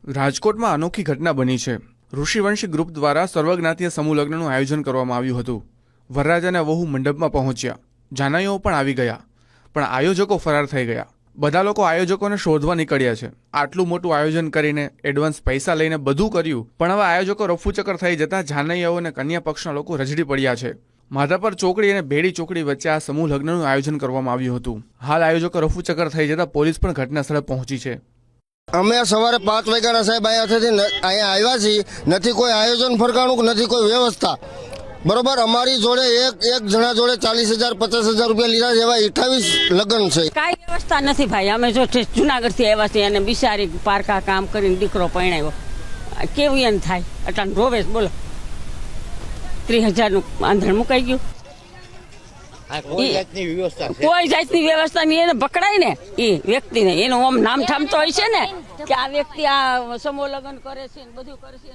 રાજકોટમાં અનોખી ઘટના બની છે। ઋષિવંશી ગ્રુપ દ્વારા સર્વજ્ઞાતીય સમૂહ લગ્નનું આયોજન કરવામાં આવ્યું હતું। વરરાજા અને વહુ મંડપમાં પહોંચ્યા, જાનૈયાઓ પણ આવી ગયા, પણ આયોજકો ફરાર થઈ ગયા। બધા લોકો આયોજકોને શોધવા નીકળ્યા છે। આટલું મોટું આયોજન કરીને એડવાન્સ પૈસા લઈને બધું કર્યું, પણ હવે આયોજકો રફુચક્કર થઈ જતા જાનૈયાઓ અને કન્યા પક્ષના લોકો રજડી પડ્યા છે। માધાપર ચોકડી અને બેડી ચોકડી વચ્ચે આ સમૂહ લગ્નનું આયોજન કરવામાં આવ્યું હતું। હાલ આયોજકો રફુચક્કર થઈ જતા પોલીસ પણ ઘટના સ્થળે પહોંચી છે। અમે સવારે 5 વાગ્યાના સાહેબ અહીંયા આવ્યા છીએ, નથી કોઈ આયોજન ફરકાણું, નથી કોઈ વ્યવસ્થા બરોબર। અમારી જોડે એક જણા જોડે 40,000 50,000 રૂપિયા લીધા છે, એવા 28 લગ્ન છે। કાંઈ વ્યવસ્થા નથી ભાઈ। અમે જો જુનાગઢથી આવ્યા છીએ અને બિચારી પારકા કામ કરીને દીકરો પરણાવ્યો, કેવું એને થાય? અટાણ રોવે બોલો, 30,000નું આંધણ મુકાઈ ગયું। કોઈ જાતની વ્યવસ્થા નહીં, એને પકડાય ને એ વ્યક્તિને, એનું આમ નામ ઠામતો હોય છે ને કે આ વ્યક્તિ આ સમૂહ લગ્ન કરે છે, બધું કરે છે।